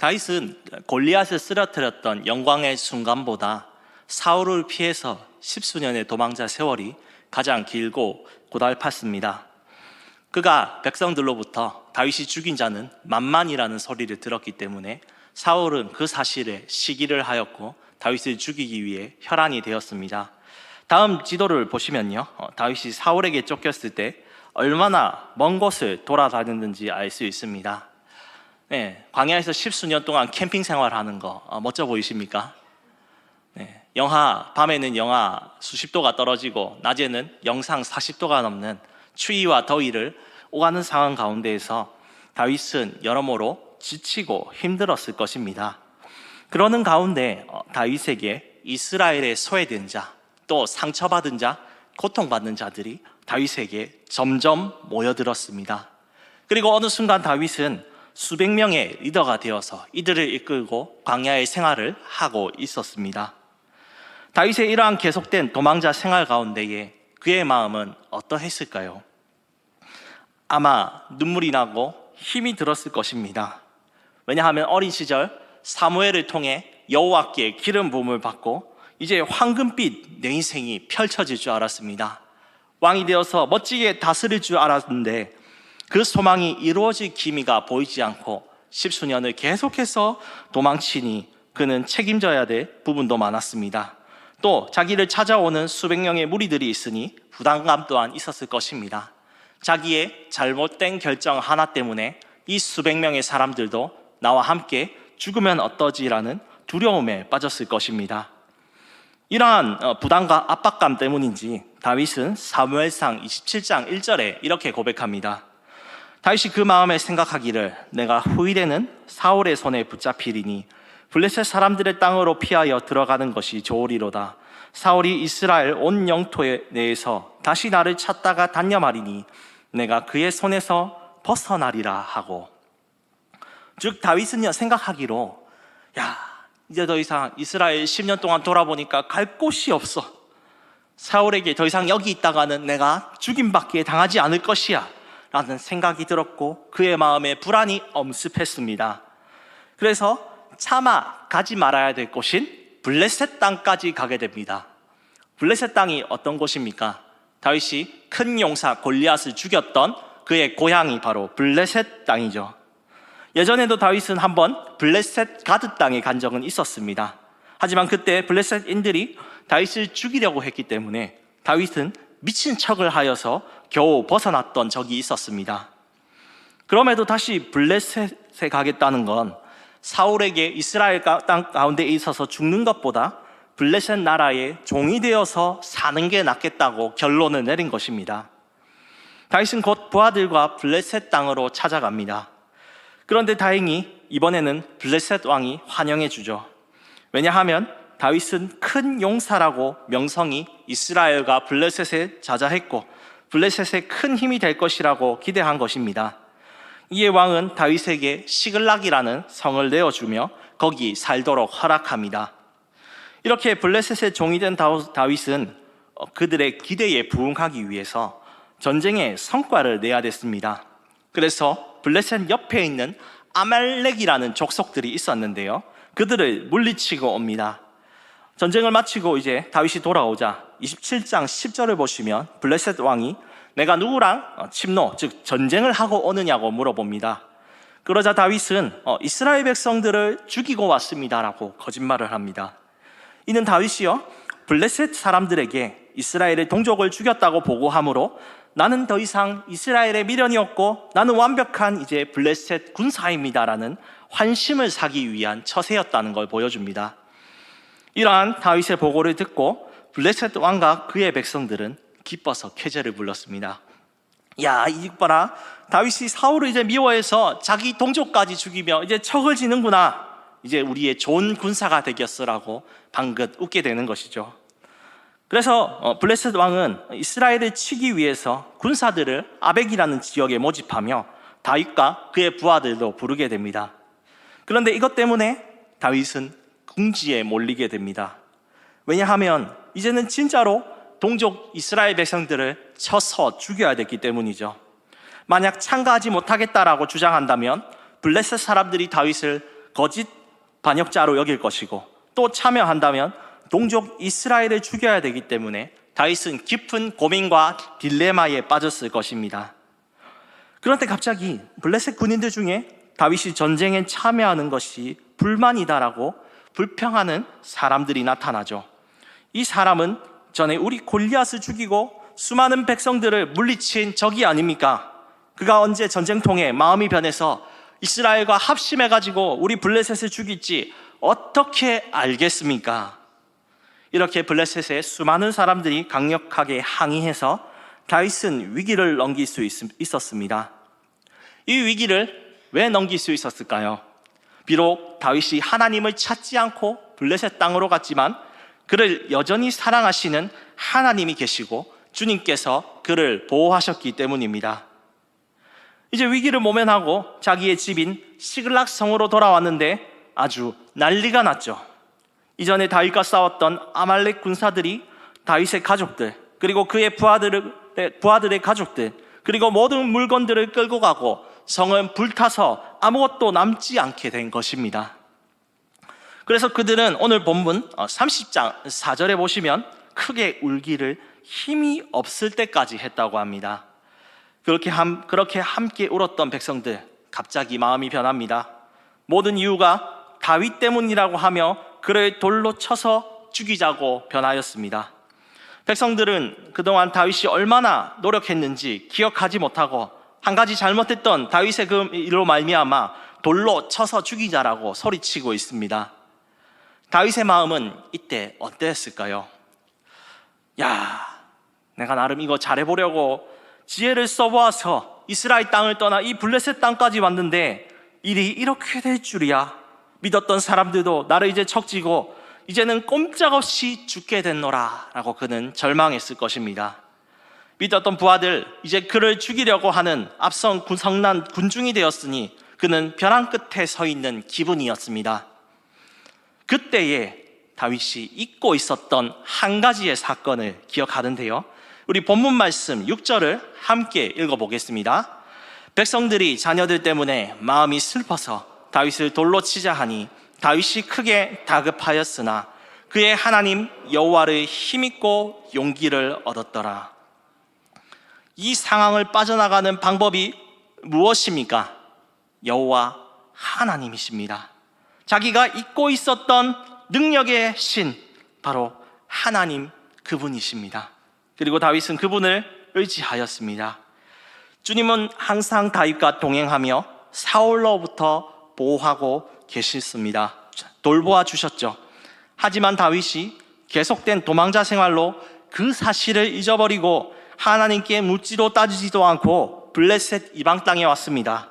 다윗은 골리앗을 쓰러뜨렸던 영광의 순간보다 사울을 피해서 십수년의 도망자 세월이 가장 길고 고달팠습니다. 그가 백성들로부터 다윗이 죽인 자는 만만이라는 소리를 들었기 때문에 사울은 그 사실에 시기를 하였고 다윗을 죽이기 위해 혈안이 되었습니다. 다음 지도를 보시면요, 다윗이 사울에게 쫓겼을 때 얼마나 먼 곳을 돌아다녔는지 알 수 있습니다. 네, 광야에서 십수년 동안 캠핑 생활하는 거 멋져 보이십니까? 네, 밤에는 영하 수십 도가 떨어지고 낮에는 영상 40도가 넘는 추위와 더위를 오가는 상황 가운데에서 다윗은 여러모로 지치고 힘들었을 것입니다. 그러는 가운데 다윗에게 이스라엘의 소외된 자, 또 상처받은 자, 고통받는 자들이 다윗에게 점점 모여들었습니다. 그리고 어느 순간 다윗은 수백 명의 리더가 되어서 이들을 이끌고 광야의 생활을 하고 있었습니다. 다윗의 이러한 계속된 도망자 생활 가운데에 그의 마음은 어떠했을까요? 아마 눈물이 나고 힘이 들었을 것입니다. 왜냐하면 어린 시절 사무엘을 통해 여호와께 기름 부음을 받고 이제 황금빛 내 인생이 펼쳐질 줄 알았습니다. 왕이 되어서 멋지게 다스릴 줄 알았는데 그 소망이 이루어질 기미가 보이지 않고 십수년을 계속해서 도망치니 그는 책임져야 될 부분도 많았습니다. 또 자기를 찾아오는 수백 명의 무리들이 있으니 부담감 또한 있었을 것입니다. 자기의 잘못된 결정 하나 때문에 이 수백 명의 사람들도 나와 함께 죽으면 어떠지라는 두려움에 빠졌을 것입니다. 이러한 부담과 압박감 때문인지 다윗은 사무엘상 27장 1절에 이렇게 고백합니다. 다윗이 그 마음에 생각하기를 내가 후일에는 사울의 손에 붙잡히리니 블레셋 사람들의 땅으로 피하여 들어가는 것이 좋으리로다. 사울이 이스라엘 온 영토 내에서 다시 나를 찾다가 단념하리니 내가 그의 손에서 벗어나리라 하고, 즉 다윗은요 생각하기로 이제 더 이상 이스라엘 10년 동안 돌아보니까 갈 곳이 없어. 사울에게 더 이상 여기 있다가는 내가 죽임받기에 당하지 않을 것이야 라는 생각이 들었고 그의 마음에 불안이 엄습했습니다. 그래서 차마 가지 말아야 될 곳인 블레셋 땅까지 가게 됩니다. 블레셋 땅이 어떤 곳입니까? 다윗이 큰 용사 골리앗을 죽였던 그의 고향이 바로 블레셋 땅이죠. 예전에도 다윗은 한번 블레셋 가드 땅에 간 적은 있었습니다. 하지만 그때 블레셋인들이 다윗을 죽이려고 했기 때문에 다윗은 미친 척을 하여서 겨우 벗어났던 적이 있었습니다. 그럼에도 다시 블레셋에 가겠다는 건 사울에게 이스라엘 땅 가운데 있어서 죽는 것보다 블레셋 나라의 종이 되어서 사는 게 낫겠다고 결론을 내린 것입니다. 다윗은 곧 부하들과 블레셋 땅으로 찾아갑니다. 그런데 다행히 이번에는 블레셋 왕이 환영해 주죠. 왜냐하면 다윗은 큰 용사라고 명성이 이스라엘과 블레셋에 자자했고 블레셋에 큰 힘이 될 것이라고 기대한 것입니다. 이에 왕은 다윗에게 시글락이라는 성을 내어주며 거기 살도록 허락합니다. 이렇게 블레셋의 종이 된 다윗은 그들의 기대에 부응하기 위해서 전쟁에 성과를 내야 됐습니다. 그래서 블레셋 옆에 있는 아말렉이라는 족속들이 있었는데요, 그들을 물리치고 옵니다. 전쟁을 마치고 이제 다윗이 돌아오자 27장 10절을 보시면 블레셋 왕이 내가 누구랑 침노, 즉 전쟁을 하고 오느냐고 물어봅니다. 그러자 다윗은 이스라엘 백성들을 죽이고 왔습니다라고 거짓말을 합니다. 이는 다윗이요 블레셋 사람들에게 이스라엘의 동족을 죽였다고 보고하므로 나는 더 이상 이스라엘의 미련이 없고 나는 완벽한 이제 블레셋 군사입니다라는 환심을 사기 위한 처세였다는 걸 보여줍니다. 이러한 다윗의 보고를 듣고 블레셋 왕과 그의 백성들은 기뻐서 쾌제를 불렀습니다. 이거 봐라, 다윗이 사울을 이제 미워해서 자기 동족까지 죽이며 이제 척을 지는구나, 이제 우리의 좋은 군사가 되겠어라고 방긋 웃게 되는 것이죠. 그래서 블레셋 왕은 이스라엘을 치기 위해서 군사들을 아벡이라는 지역에 모집하며 다윗과 그의 부하들도 부르게 됩니다. 그런데 이것 때문에 다윗은 궁지에 몰리게 됩니다. 왜냐하면 이제는 진짜로 동족 이스라엘 백성들을 쳐서 죽여야 됐기 때문이죠. 만약 참가하지 못하겠다라고 주장한다면 블레셋 사람들이 다윗을 거짓 반역자로 여길 것이고, 또 참여한다면 동족 이스라엘을 죽여야 되기 때문에 다윗은 깊은 고민과 딜레마에 빠졌을 것입니다. 그런데 갑자기 블레셋 군인들 중에 다윗이 전쟁에 참여하는 것이 불만이다라고 불평하는 사람들이 나타나죠. 이 사람은 전에 우리 골리앗을 죽이고 수많은 백성들을 물리친 적이 아닙니까? 그가 언제 전쟁통에 마음이 변해서 이스라엘과 합심해가지고 우리 블레셋을 죽일지 어떻게 알겠습니까? 이렇게 블레셋의 수많은 사람들이 강력하게 항의해서 다윗은 위기를 넘길 수 있었습니다. 이 위기를 왜 넘길 수 있었을까요? 비록 다윗이 하나님을 찾지 않고 블레셋 땅으로 갔지만 그를 여전히 사랑하시는 하나님이 계시고 주님께서 그를 보호하셨기 때문입니다. 이제 위기를 모면하고 자기의 집인 시글락 성으로 돌아왔는데 아주 난리가 났죠. 이전에 다윗과 싸웠던 아말렉 군사들이 다윗의 가족들, 그리고 그의 부하들의 가족들, 그리고 모든 물건들을 끌고 가고 성은 불타서 아무것도 남지 않게 된 것입니다. 그래서 그들은 오늘 본문 30장 4절에 보시면 크게 울기를 힘이 없을 때까지 했다고 합니다. 그렇게 함께 울었던 백성들, 갑자기 마음이 변합니다. 모든 이유가 다윗 때문이라고 하며 그를 돌로 쳐서 죽이자고 변하였습니다. 백성들은 그동안 다윗이 얼마나 노력했는지 기억하지 못하고 한 가지 잘못했던 다윗의 그 일로 말미암아 돌로 쳐서 죽이자라고 소리치고 있습니다. 다윗의 마음은 이때 어땠을까요? 내가 나름 이거 잘해보려고 지혜를 써보아서 이스라엘 땅을 떠나 이 블레셋 땅까지 왔는데 일이 이렇게 될 줄이야. 믿었던 사람들도 나를 이제 척지고 이제는 꼼짝없이 죽게 됐노라 라고 그는 절망했을 것입니다. 믿었던 부하들, 이제 그를 죽이려고 하는 앞선 성난 군중이 되었으니 그는 벼랑 끝에 서 있는 기분이었습니다. 그때에 다윗이 잊고 있었던 한 가지의 사건을 기억하는데요, 우리 본문 말씀 6절을 함께 읽어보겠습니다. 백성들이 자녀들 때문에 마음이 슬퍼서 다윗을 돌로 치자 하니 다윗이 크게 다급하였으나 그의 하나님 여호와를 힘입고 용기를 얻었더라. 이 상황을 빠져나가는 방법이 무엇입니까? 여호와 하나님이십니다. 자기가 잊고 있었던 능력의 신, 바로 하나님 그분이십니다. 그리고 다윗은 그분을 의지하였습니다. 주님은 항상 다윗과 동행하며 사울로부터 보호하고 계셨습니다. 돌보아 주셨죠. 하지만 다윗이 계속된 도망자 생활로 그 사실을 잊어버리고 하나님께 묻지도 따지지도 않고 블레셋 이방 땅에 왔습니다.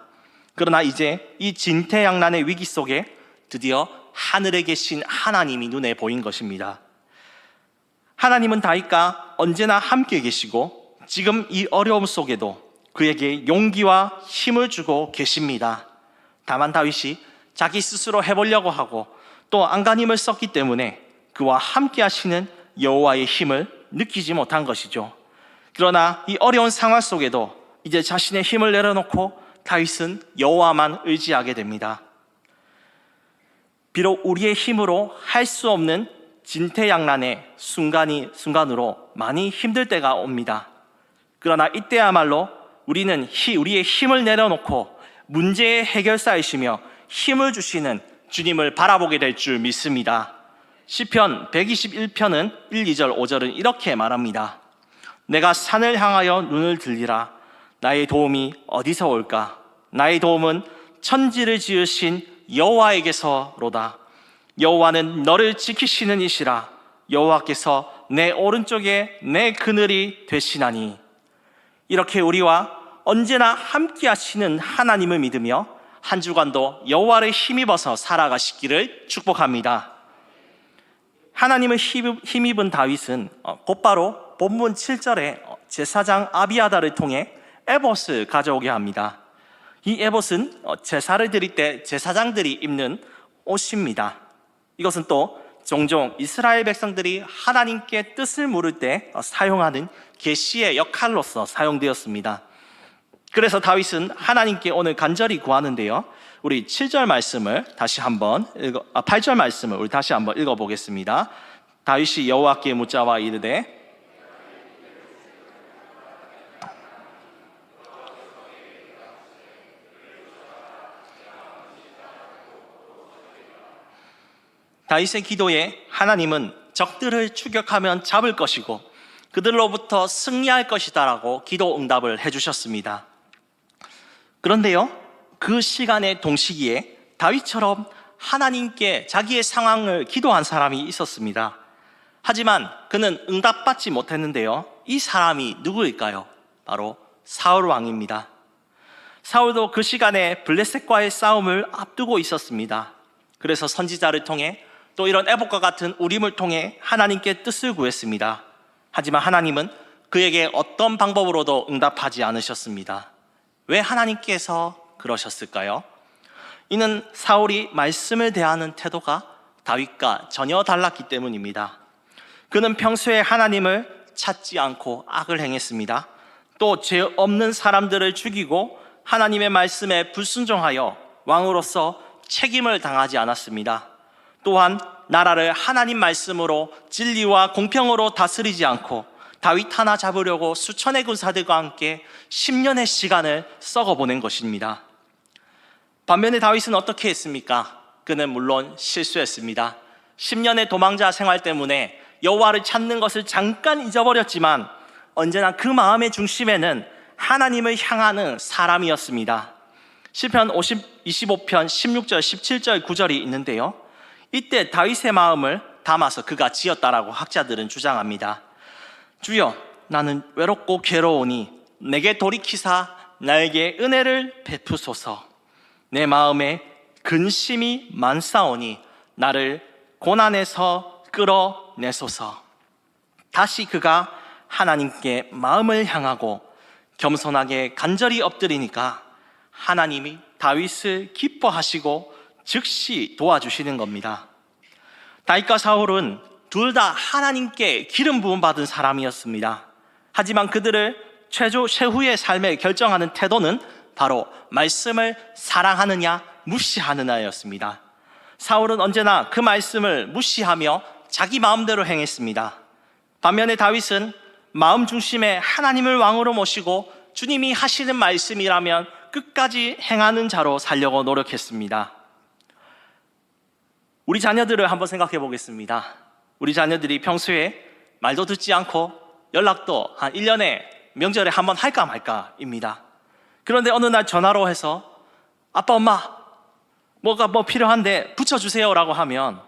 그러나 이제 이 진퇴양난의 위기 속에 드디어 하늘에 계신 하나님이 눈에 보인 것입니다. 하나님은 다윗과 언제나 함께 계시고 지금 이 어려움 속에도 그에게 용기와 힘을 주고 계십니다. 다만 다윗이 자기 스스로 해보려고 하고 또 안간힘을 썼기 때문에 그와 함께 하시는 여호와의 힘을 느끼지 못한 것이죠. 그러나 이 어려운 상황 속에도 이제 자신의 힘을 내려놓고 다윗은 여호와만 의지하게 됩니다. 비록 우리의 힘으로 할 수 없는 진퇴양난의 순간으로 많이 힘들 때가 옵니다. 그러나 이때야말로 우리는 우리의 힘을 내려놓고 문제의 해결사이시며 힘을 주시는 주님을 바라보게 될 줄 믿습니다. 시편 121편은 1, 2절, 5절은 이렇게 말합니다. 내가 산을 향하여 눈을 들리라. 나의 도움이 어디서 올까? 나의 도움은 천지를 지으신 여호와에게서로다. 여호와는 너를 지키시는 이시라. 여호와께서 내 오른쪽에 내 그늘이 되시나니. 이렇게 우리와 언제나 함께 하시는 하나님을 믿으며 한 주간도 여호와를 힘입어서 살아가시기를 축복합니다. 하나님을 힘입은 다윗은 곧바로 본문 7절에 제사장 아비아다를 통해 에봇을 가져오게 합니다. 이 에봇은 제사를 드릴 때 제사장들이 입는 옷입니다. 이것은 또 종종 이스라엘 백성들이 하나님께 뜻을 물을 때 사용하는 계시의 역할로서 사용되었습니다. 그래서 다윗은 하나님께 오늘 간절히 구하는데요. 우리 7절 말씀을 다시 한번 8절 말씀을 우리 다시 한번 읽어보겠습니다. 다윗이 여호와께 묻자와 이르되 다윗의 기도에 하나님은 적들을 추격하면 잡을 것이고 그들로부터 승리할 것이다라고 기도 응답을 해주셨습니다. 그런데요, 그 시간의 동시기에 다윗처럼 하나님께 자기의 상황을 기도한 사람이 있었습니다. 하지만 그는 응답받지 못했는데요. 이 사람이 누구일까요? 바로 사울 왕입니다. 사울도 그 시간에 블레셋과의 싸움을 앞두고 있었습니다. 그래서 선지자를 통해 또 이런 에봇과 같은 우림을 통해 하나님께 뜻을 구했습니다. 하지만 하나님은 그에게 어떤 방법으로도 응답하지 않으셨습니다. 왜 하나님께서 그러셨을까요? 이는 사울이 말씀을 대하는 태도가 다윗과 전혀 달랐기 때문입니다. 그는 평소에 하나님을 찾지 않고 악을 행했습니다. 또 죄 없는 사람들을 죽이고 하나님의 말씀에 불순종하여 왕으로서 책임을 당하지 않았습니다. 또한 나라를 하나님 말씀으로 진리와 공평으로 다스리지 않고 다윗 하나 잡으려고 수천의 군사들과 함께 10년의 시간을 썩어보낸 것입니다. 반면에 다윗은 어떻게 했습니까? 그는 물론 실수했습니다. 10년의 도망자 생활 때문에 여호와를 찾는 것을 잠깐 잊어버렸지만 언제나 그 마음의 중심에는 하나님을 향하는 사람이었습니다. 시편 25편 16절 17절 9절이 있는데요, 이때 다윗의 마음을 담아서 그가 지었다라고 학자들은 주장합니다. 주여, 나는 외롭고 괴로우니 내게 돌이키사 나에게 은혜를 베푸소서. 내 마음에 근심이 많사오니 나를 고난에서 끌어내소서. 다시 그가 하나님께 마음을 향하고 겸손하게 간절히 엎드리니까 하나님이 다윗을 기뻐하시고 즉시 도와주시는 겁니다. 다윗과 사울은 둘 다 하나님께 기름 부음 받은 사람이었습니다. 하지만 그들을 최후의 삶을 결정하는 태도는 바로 말씀을 사랑하느냐 무시하느냐였습니다. 사울은 언제나 그 말씀을 무시하며 자기 마음대로 행했습니다. 반면에 다윗은 마음 중심에 하나님을 왕으로 모시고 주님이 하시는 말씀이라면 끝까지 행하는 자로 살려고 노력했습니다. 우리 자녀들을 한번 생각해 보겠습니다. 우리 자녀들이 평소에 말도 듣지 않고 연락도 한 1년에 명절에 한번 할까 말까입니다. 그런데 어느 날 전화로 해서 아빠, 엄마, 뭐가 필요한데 붙여주세요 라고 하면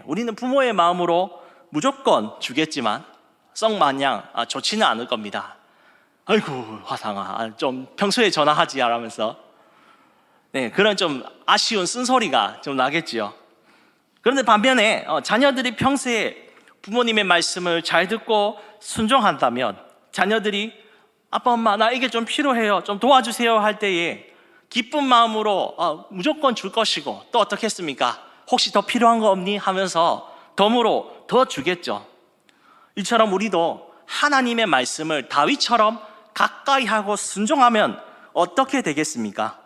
우리는 부모의 마음으로 무조건 주겠지만 썩 마냥 좋지는 않을 겁니다. 아이고 화상아, 좀 평소에 전화하지 라면서 그런 좀 아쉬운 쓴소리가 좀 나겠지요. 그런데 반면에 자녀들이 평소에 부모님의 말씀을 잘 듣고 순종한다면 자녀들이 아빠, 엄마, 나 이게 좀 필요해요, 좀 도와주세요 할 때에 기쁜 마음으로 무조건 줄 것이고, 또 어떻겠습니까? 혹시 더 필요한 거 없니? 하면서 덤으로 더 주겠죠. 이처럼 우리도 하나님의 말씀을 다윗처럼 가까이 하고 순종하면 어떻게 되겠습니까?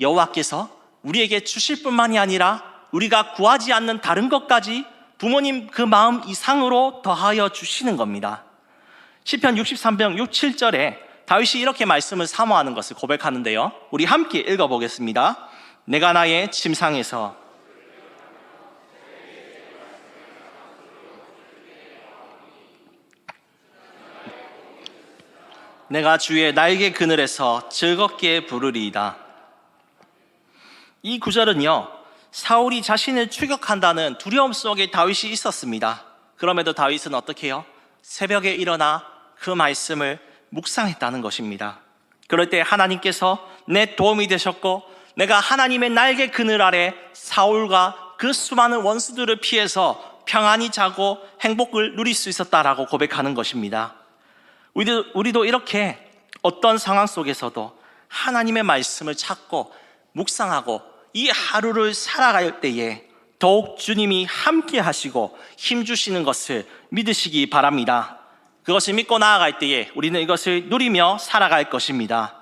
여호와께서 우리에게 주실 뿐만이 아니라 우리가 구하지 않는 다른 것까지 부모님 그 마음 이상으로 더하여 주시는 겁니다. 시편 63편 6, 7절에 다윗이 이렇게 말씀을 사모하는 것을 고백하는데요, 우리 함께 읽어보겠습니다. 내가 나의 침상에서 내가 주의 날개 그늘에서 즐겁게 부르리이다. 이 구절은요, 사울이 자신을 추격한다는 두려움 속에 다윗이 있었습니다. 그럼에도 다윗은 어떻게 해요? 새벽에 일어나 그 말씀을 묵상했다는 것입니다. 그럴 때 하나님께서 내 도움이 되셨고 내가 하나님의 날개 그늘 아래 사울과 그 수많은 원수들을 피해서 평안히 자고 행복을 누릴 수 있었다라고 고백하는 것입니다. 우리도 이렇게 어떤 상황 속에서도 하나님의 말씀을 찾고 묵상하고 이 하루를 살아갈 때에 더욱 주님이 함께 하시고 힘주시는 것을 믿으시기 바랍니다. 그것을 믿고 나아갈 때에 우리는 이것을 누리며 살아갈 것입니다.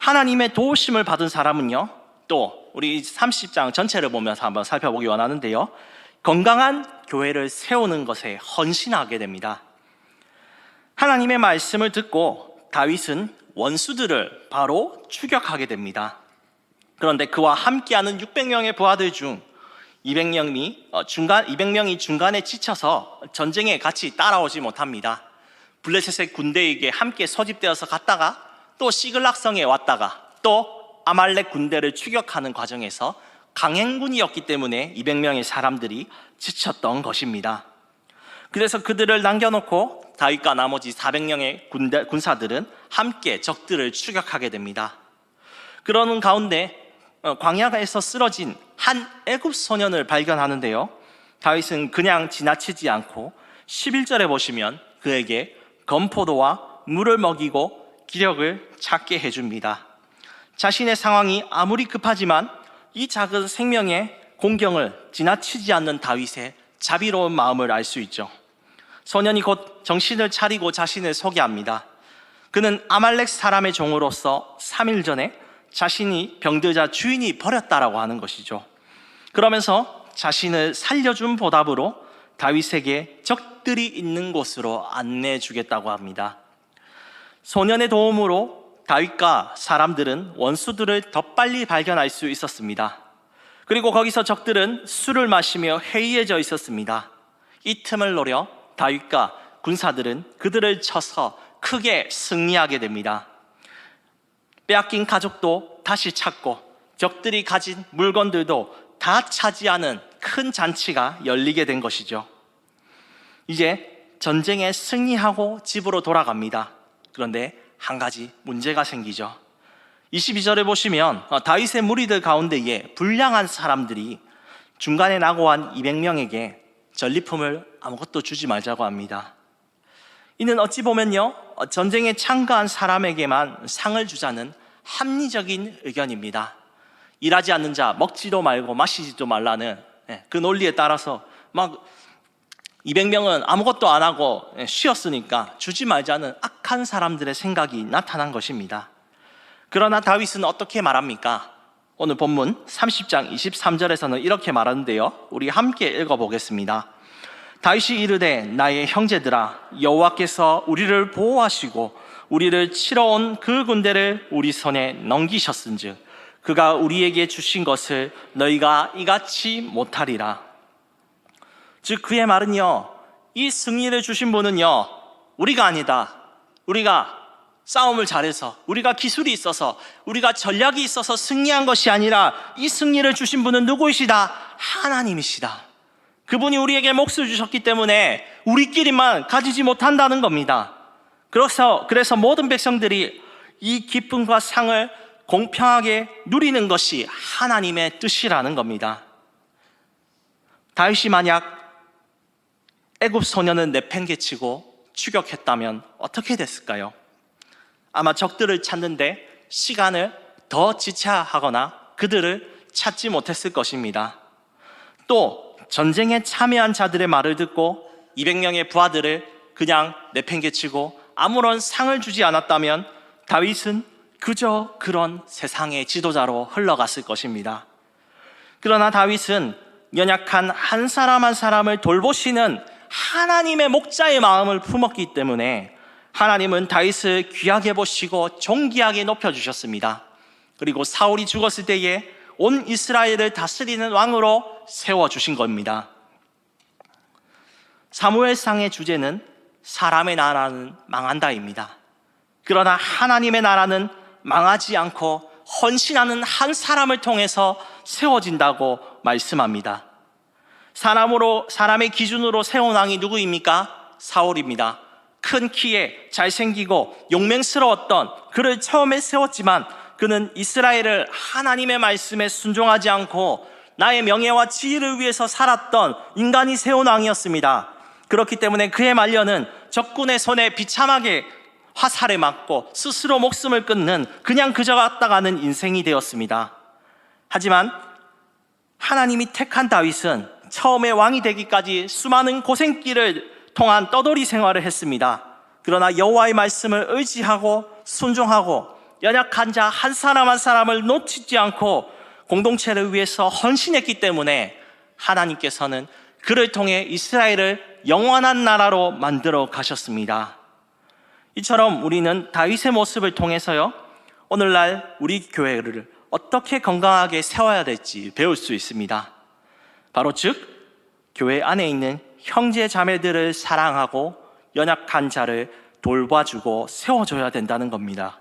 하나님의 도우심을 받은 사람은요, 또 우리 30장 전체를 보면서 한번 살펴보기 원하는데요, 건강한 교회를 세우는 것에 헌신하게 됩니다. 하나님의 말씀을 듣고 다윗은 원수들을 바로 추격하게 됩니다. 그런데 그와 함께하는 600명의 부하들 중 200명이 중간에 지쳐서 전쟁에 같이 따라오지 못합니다. 블레셋의 군대에게 함께 소집되어서 갔다가 또 시글락성에 왔다가 또 아말렉 군대를 추격하는 과정에서 강행군이었기 때문에 200명의 사람들이 지쳤던 것입니다. 그래서 그들을 남겨놓고 다윗과 나머지 400명의 군사들은 함께 적들을 추격하게 됩니다. 그러는 가운데 광야에서 쓰러진 한 애굽 소년을 발견하는데요, 다윗은 그냥 지나치지 않고 11절에 보시면 그에게 건포도와 물을 먹이고 기력을 찾게 해줍니다. 자신의 상황이 아무리 급하지만 이 작은 생명의 공경을 지나치지 않는 다윗의 자비로운 마음을 알 수 있죠. 소년이 곧 정신을 차리고 자신을 소개합니다. 그는 아말렉 사람의 종으로서 3일 전에 자신이 병들자 주인이 버렸다라고 하는 것이죠. 그러면서 자신을 살려준 보답으로 다윗에게 적들이 있는 곳으로 안내해 주겠다고 합니다. 소년의 도움으로 다윗과 사람들은 원수들을 더 빨리 발견할 수 있었습니다. 그리고 거기서 적들은 술을 마시며 해이해져 있었습니다. 이 틈을 노려 다윗과 군사들은 그들을 쳐서 크게 승리하게 됩니다. 빼앗긴 가족도 다시 찾고 적들이 가진 물건들도 다 차지하는 큰 잔치가 열리게 된 것이죠. 이제 전쟁에 승리하고 집으로 돌아갑니다. 그런데 한 가지 문제가 생기죠. 22절에 보시면 다윗의 무리들 가운데에 불량한 사람들이 중간에 낙오한 200명에게 전리품을 아무것도 주지 말자고 합니다. 이는 어찌 보면요, 전쟁에 참가한 사람에게만 상을 주자는 합리적인 의견입니다. 일하지 않는 자 먹지도 말고 마시지도 말라는 그 논리에 따라서 막 200명은 아무것도 안 하고 쉬었으니까 주지 말자는 악한 사람들의 생각이 나타난 것입니다. 그러나 다윗은 어떻게 말합니까? 오늘 본문 30장 23절에서는 이렇게 말하는데요, 우리 함께 읽어보겠습니다. 다윗이 이르되 나의 형제들아, 여호와께서 우리를 보호하시고 우리를 치러 온 그 군대를 우리 손에 넘기셨은즉 그가 우리에게 주신 것을 너희가 이같이 못하리라. 즉 그의 말은요, 이 승리를 주신 분은요, 우리가 아니다. 우리가 싸움을 잘해서, 우리가 기술이 있어서, 우리가 전략이 있어서 승리한 것이 아니라 이 승리를 주신 분은 누구이시다? 하나님이시다. 그분이 우리에게 몫을 주셨기 때문에 우리끼리만 가지지 못한다는 겁니다. 그래서 모든 백성들이 이 기쁨과 상을 공평하게 누리는 것이 하나님의 뜻이라는 겁니다. 다윗이 만약 애굽 소년을 내팽개치고 추격했다면 어떻게 됐을까요? 아마 적들을 찾는데 시간을 더 지체하거나 그들을 찾지 못했을 것입니다. 또 전쟁에 참여한 자들의 말을 듣고 200명의 부하들을 그냥 내팽개치고 아무런 상을 주지 않았다면 다윗은 그저 그런 세상의 지도자로 흘러갔을 것입니다. 그러나 다윗은 연약한 한 사람 한 사람을 돌보시는 하나님의 목자의 마음을 품었기 때문에 하나님은 다윗을 귀하게 보시고 존귀하게 높여주셨습니다. 그리고 사울이 죽었을 때에 온 이스라엘을 다스리는 왕으로 세워주신 겁니다. 사무엘상의 주제는 사람의 나라는 망한다입니다. 그러나 하나님의 나라는 망하지 않고 헌신하는 한 사람을 통해서 세워진다고 말씀합니다. 사람의 기준으로 세운 왕이 누구입니까? 사울입니다. 큰 키에 잘생기고 용맹스러웠던 그를 처음에 세웠지만 그는 이스라엘을 하나님의 말씀에 순종하지 않고 나의 명예와 지위를 위해서 살았던 인간이 세운 왕이었습니다. 그렇기 때문에 그의 말년은 적군의 손에 비참하게 화살에 맞고 스스로 목숨을 끊는 그냥 그저 갔다가는 인생이 되었습니다. 하지만 하나님이 택한 다윗은 처음에 왕이 되기까지 수많은 고생길을 통한 떠돌이 생활을 했습니다. 그러나 여호와의 말씀을 의지하고 순종하고 연약한 자 한 사람 한 사람을 놓치지 않고 공동체를 위해서 헌신했기 때문에 하나님께서는 그를 통해 이스라엘을 영원한 나라로 만들어 가셨습니다. 이처럼 우리는 다윗의 모습을 통해서요, 오늘날 우리 교회를 어떻게 건강하게 세워야 될지 배울 수 있습니다. 바로 즉 교회 안에 있는 형제 자매들을 사랑하고 연약한 자를 돌봐주고 세워줘야 된다는 겁니다.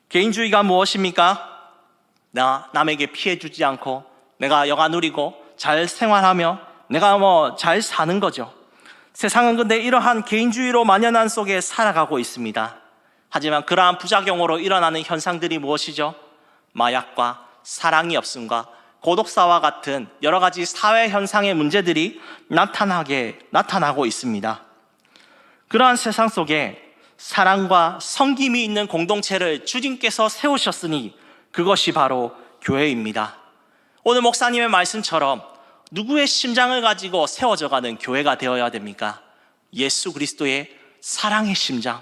개인주의가 무엇입니까? 남에게 피해 주지 않고 내가 여가 누리고 잘 생활하며 내가 잘 사는 거죠. 세상은 근데 이러한 개인주의로 만연한 속에 살아가고 있습니다. 하지만 그러한 부작용으로 일어나는 현상들이 무엇이죠? 마약과 사랑이 없음과 고독사와 같은 여러 가지 사회 현상의 문제들이 나타나고 있습니다. 그러한 세상 속에 사랑과 섬김이 있는 공동체를 주님께서 세우셨으니 그것이 바로 교회입니다. 오늘 목사님의 말씀처럼 누구의 심장을 가지고 세워져가는 교회가 되어야 됩니까? 예수 그리스도의 사랑의 심장,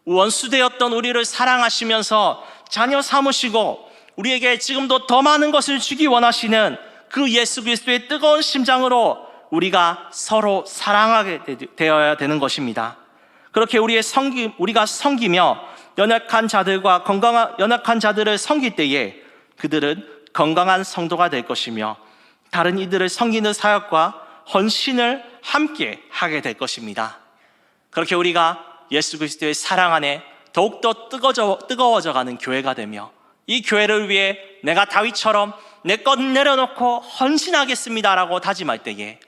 원수되었던 우리를 사랑하시면서 자녀 삼으시고 우리에게 지금도 더 많은 것을 주기 원하시는 그 예수 그리스도의 뜨거운 심장으로 우리가 서로 사랑하게 되어야 되는 것입니다. 그렇게 우리가 섬기며 연약한 자들을 섬길 때에 그들은 건강한 성도가 될 것이며 다른 이들을 섬기는 사역과 헌신을 함께 하게 될 것입니다. 그렇게 우리가 예수 그리스도의 사랑 안에 더욱더 뜨거워져가는 교회가 되며 이 교회를 위해 내가 다윗처럼 내 것 내려놓고 헌신하겠습니다라고 다짐할 때에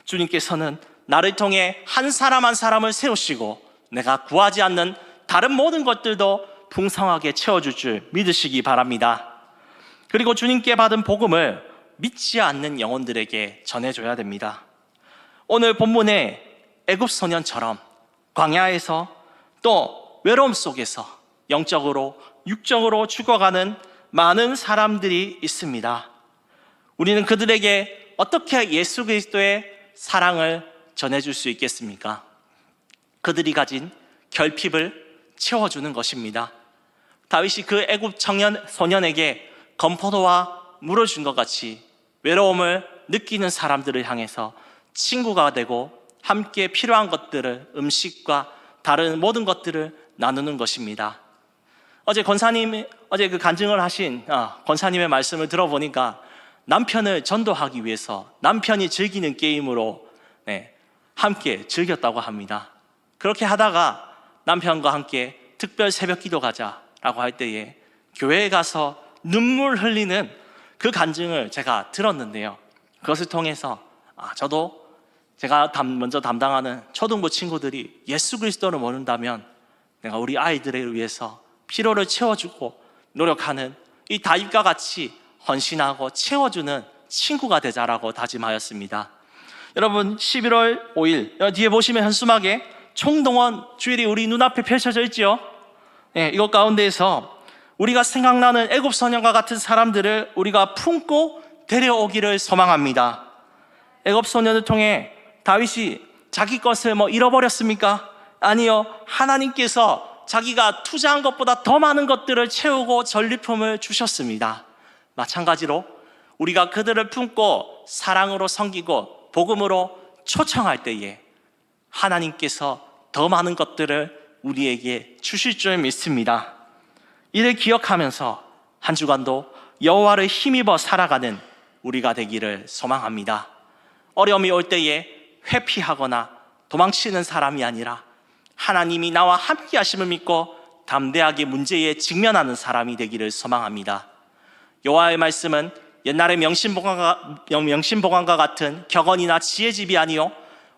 주님께서는 나를 통해 한 사람 한 사람을 세우시고 내가 구하지 않는 다른 모든 것들도 풍성하게 채워줄 줄 믿으시기 바랍니다. 그리고 주님께 받은 복음을 믿지 않는 영혼들에게 전해줘야 됩니다. 오늘 본문의 애굽 소년처럼 광야에서 또 외로움 속에서 영적으로 육적으로 죽어가는 많은 사람들이 있습니다. 우리는 그들에게 어떻게 예수 그리스도의 사랑을 전해줄 수 있겠습니까? 그들이 가진 결핍을 채워주는 것입니다. 다윗이 그 애굽 소년에게 건포도와 물을 준 것 같이 외로움을 느끼는 사람들을 향해서 친구가 되고 함께 필요한 것들을, 음식과 다른 모든 것들을 나누는 것입니다. 어제 그 간증을 하신 권사님의 말씀을 들어보니까 남편을 전도하기 위해서 남편이 즐기는 게임으로 함께 즐겼다고 합니다. 그렇게 하다가 남편과 함께 특별 새벽 기도 가자라고 할 때에 교회에 가서 눈물 흘리는 그 간증을 제가 들었는데요. 그것을 통해서 제가 먼저 담당하는 초등부 친구들이 예수 그리스도를 모른다면 내가 우리 아이들을 위해서 필요를 채워주고 노력하는 이 다윗과 같이 헌신하고 채워주는 친구가 되자라고 다짐하였습니다. 여러분 11월 5일 뒤에 보시면 현수막에 총동원 주일이 우리 눈앞에 펼쳐져 있죠. 이것 가운데에서 우리가 생각나는 애굽 소년과 같은 사람들을 우리가 품고 데려오기를 소망합니다. 애굽 소년을 통해 다윗이 자기 것을 잃어버렸습니까? 아니요, 하나님께서 자기가 투자한 것보다 더 많은 것들을 채우고 전리품을 주셨습니다. 마찬가지로 우리가 그들을 품고 사랑으로 섬기고 복음으로 초청할 때에 하나님께서 더 많은 것들을 우리에게 주실 줄 믿습니다. 이를 기억하면서 한 주간도 여호와를 힘입어 살아가는 우리가 되기를 소망합니다. 어려움이 올 때에 회피하거나 도망치는 사람이 아니라 하나님이 나와 함께 하심을 믿고 담대하게 문제에 직면하는 사람이 되기를 소망합니다. 여호와의 말씀은 옛날의 명심보감과 같은 격언이나 지혜집이 아니요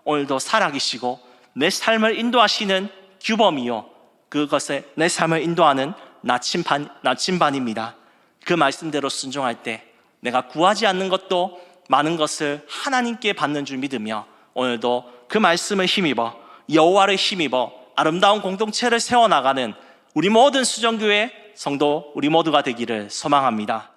오늘도 살아계시고 내 삶을 인도하시는 규범이요 그것에 내 삶을 인도하는 나침반입니다. 그 말씀대로 순종할 때 내가 구하지 않는 것도 많은 것을 하나님께 받는 줄 믿으며 오늘도 그 말씀을 힘입어 여호와를 힘입어 아름다운 공동체를 세워나가는 우리 모든 수정교회 성도 우리 모두가 되기를 소망합니다.